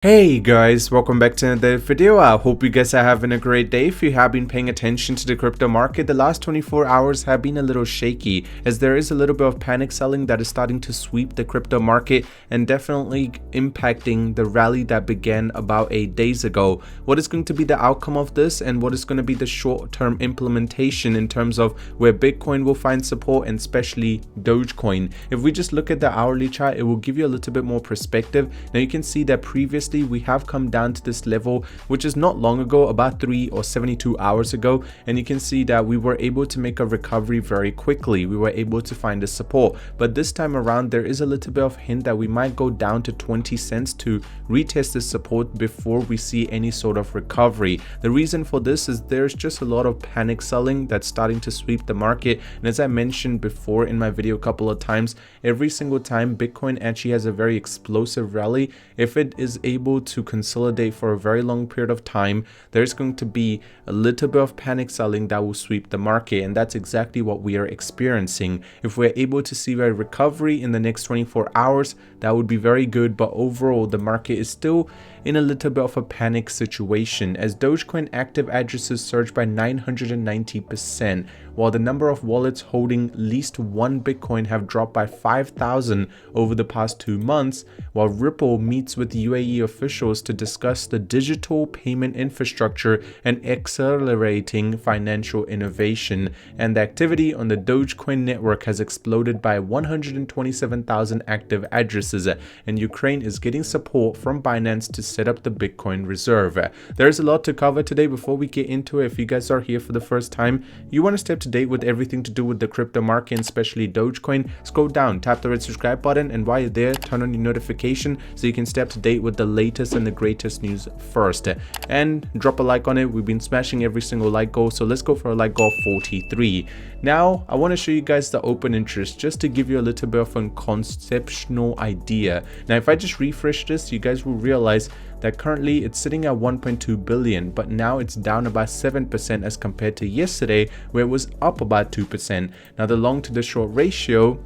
Hey guys, welcome back to another video. I hope you guys are having a great day. If you have been paying attention to the crypto market, the last 24 hours have been a little shaky as there is a little bit of panic selling that is starting to sweep the crypto market and definitely impacting the rally that began about 8 days ago. What is going to be the outcome of this and what is going to be the short-term implementation in terms of where Bitcoin will find support and especially Dogecoin? If we just look at the hourly chart, it will give you a little bit more perspective. Now you can see that previously we have come down to this level, which is not long ago, about 3 or 72 hours ago, and you can see that we were able to make a recovery very quickly. We were able to find a support, but this time around there is a little bit of hint that we might go down to 20 cents to retest this support before we see any sort of recovery. The reason for this is there's just a lot of panic selling that's starting to sweep the market, and as I mentioned before in my video a couple of times, every single time Bitcoin actually has a very explosive rally, if it is able to consolidate for a very long period of time, there's going to be a little bit of panic selling that will sweep the market, and that's exactly what we are experiencing. If we're able to see a recovery in the next 24 hours, that would be very good, but overall the market is still in a little bit of a panic situation as Dogecoin active addresses surged by 990%, while the number of wallets holding at least one Bitcoin have dropped by 5,000 over the past 2 months, while Ripple meets with UAE officials to discuss the digital payment infrastructure and accelerating financial innovation. And the activity on the Dogecoin network has exploded by 127,000 active addresses, and Ukraine is getting support from Binance to set up the Bitcoin reserve. There's a lot to cover today. Before we get into it, if you guys are here for the first time, you want to stay up to date with everything to do with the crypto market and especially Dogecoin, scroll down, tap the red subscribe button, and while you're there, turn on your notification so you can stay up to date with the latest and the greatest news first, and drop a like on it. We've been smashing every single like goal, so let's go for a like goal of 43. Now I want to show you guys the open interest just to give you a little bit of a conceptual idea. Now if I just refresh this, you guys will realize that currently it's sitting at 1.2 billion, but now it's down about 7% as compared to yesterday where it was up about 2%. Now the long to the short ratio,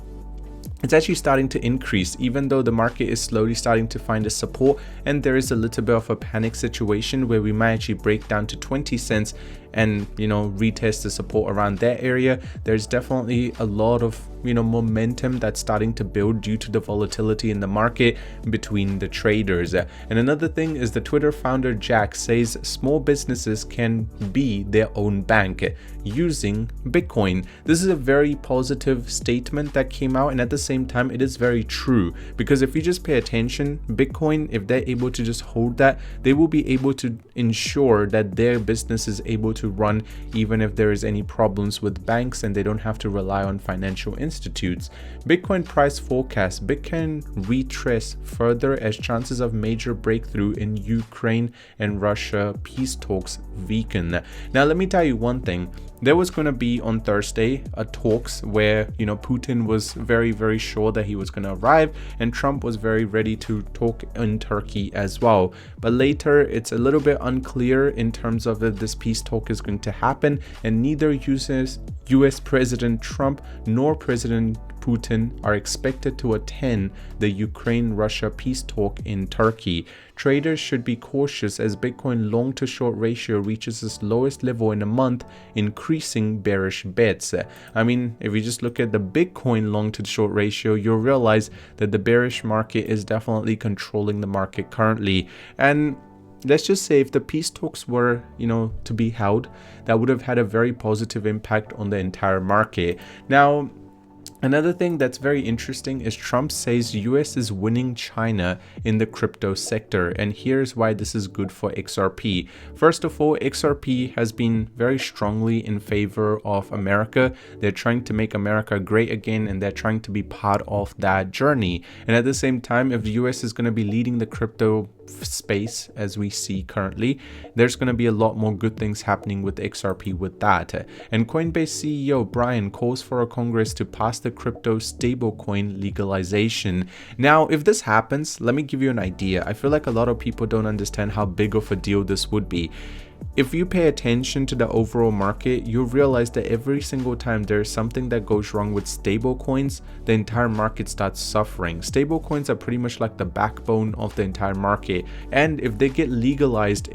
it's actually starting to increase, even though the market is slowly starting to find a support, and there is a little bit of a panic situation where we might actually break down to 20 cents and retest the support around that area. There's definitely a lot of momentum that's starting to build due to the volatility in the market between the traders. And another thing is the Twitter founder Jack says small businesses can be their own bank using Bitcoin. This is a very positive statement that came out, and at the same time it is very true, because if you just pay attention, Bitcoin, if they're able to just hold that, they will be able to ensure that their business is able to run even if there is any problems with banks and they don't have to rely on financial institutes. Bitcoin price forecast: Bitcoin retrace further as chances of major breakthrough in Ukraine and Russia peace talks weaken. Now let me tell you one thing. There was going to be on Thursday a talks where Putin was very sure that he was going to arrive, and Trump was very ready to talk in Turkey as well. But later it's a little bit unclear in terms of if this peace talk is going to happen, and neither US President Trump nor President Putin are expected to attend the Ukraine-Russia peace talk in Turkey. Traders should be cautious as Bitcoin long to short ratio reaches its lowest level in a month, increasing bearish bets. I mean, if you just look at the Bitcoin long to short ratio, you'll realize that the bearish market is definitely controlling the market currently. And let's just say if the peace talks were, to be held, that would have had a very positive impact on the entire market. Now, another thing that's very interesting is Trump says US is winning China in the crypto sector, and here's why this is good for XRP. First of all, XRP has been very strongly in favor of America. They're trying to make America great again, and they're trying to be part of that journey. And at the same time, if the US is going to be leading the crypto space as we see currently, there's going to be a lot more good things happening with XRP with that. And Coinbase CEO Brian calls for a Congress to pass the crypto stablecoin legalization. Now, if this happens, let me give you an idea. I feel like a lot of people don't understand how big of a deal this would be. If you pay attention to the overall market, you'll realize that every single time there's something that goes wrong with stable coins, the entire market starts suffering. Stable coins are pretty much like the backbone of the entire market, and if they get legalized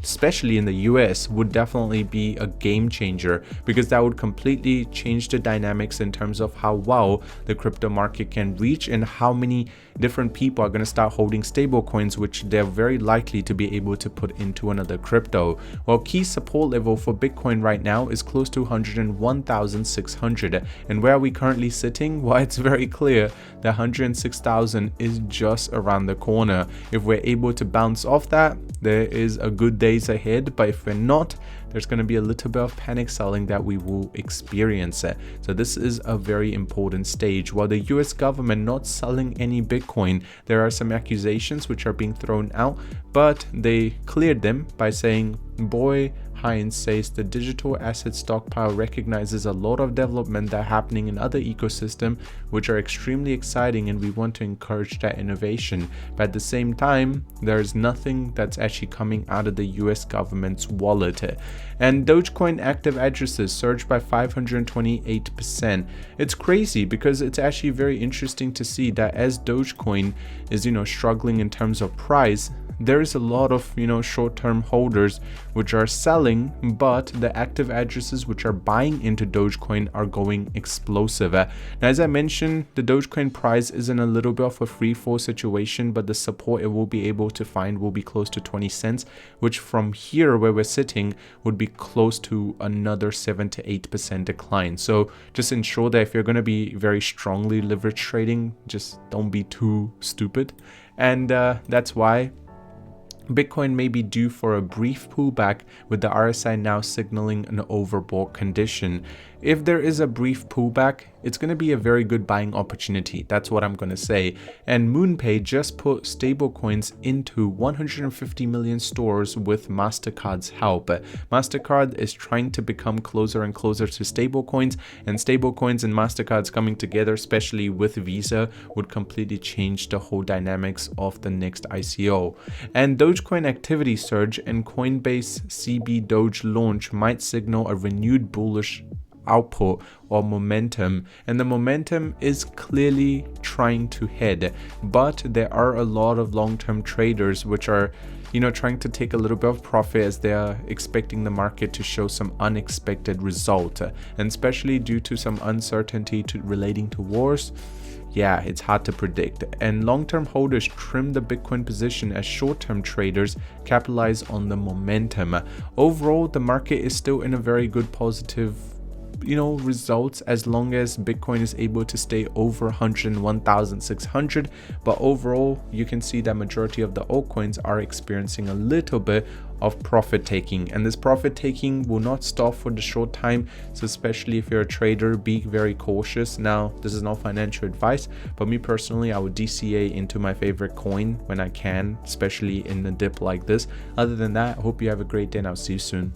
especially in the US, would definitely be a game changer, because that would completely change the dynamics in terms of how well the crypto market can reach and how many different people are going to start holding stable coins, which they're very likely to be able to put into another crypto. Well, key support level for Bitcoin right now is close to 101,600, and where are we currently sitting? Well, it's very clear that 106,000 is just around the corner. If we're able to bounce off that, there is a good days ahead, but if we're not, there's going to be a little bit of panic selling that we will experience. So this is a very important stage. While the US government not selling any Bitcoin, there are some accusations which are being thrown out, but they cleared them by saying, boy, Hines says the digital asset stockpile recognizes a lot of development that happening in other ecosystems which are extremely exciting, and we want to encourage that innovation. But at the same time, there's nothing that's actually coming out of the US government's wallet. And Dogecoin active addresses surged by 528%. It's crazy because it's actually very interesting to see that as Dogecoin is, struggling in terms of price, there is a lot of short-term holders which are selling, but the active addresses which are buying into Dogecoin are going explosive. Now, as I mentioned, the Dogecoin price is in a little bit of a free fall situation, but the support it will be able to find will be close to 20 cents, which from here where we're sitting would be close to another 7 to 8% decline. So just ensure that if you're going to be very strongly leverage trading, just don't be too stupid. And that's why Bitcoin may be due for a brief pullback, with the RSI now signaling an overbought condition. If there is a brief pullback, it's going to be a very good buying opportunity. That's what I'm going to say. And MoonPay just put stablecoins into 150 million stores with MasterCard's help. MasterCard is trying to become closer and closer to stablecoins, and stablecoins and MasterCards coming together, especially with Visa, would completely change the whole dynamics of the next ICO. And Dogecoin activity surge and Coinbase CB Doge launch might signal a renewed bullish output or momentum, and the momentum is clearly trying to head, but there are a lot of long-term traders which are trying to take a little bit of profit as they are expecting the market to show some unexpected result, and especially due to some uncertainty relating to wars. Yeah, it's hard to predict, and long-term holders trim the Bitcoin position as short-term traders capitalize on the momentum. Overall, the market is still in a very good positive results as long as Bitcoin is able to stay over 101,600, but overall you can see that majority of the altcoins are experiencing a little bit of profit taking, and this profit taking will not stop for the short time. So especially if you're a trader, be very cautious. Now, this is not financial advice, but me personally, I would DCA into my favorite coin when I can, especially in a dip like this. Other than that, I hope you have a great day and I'll see you soon.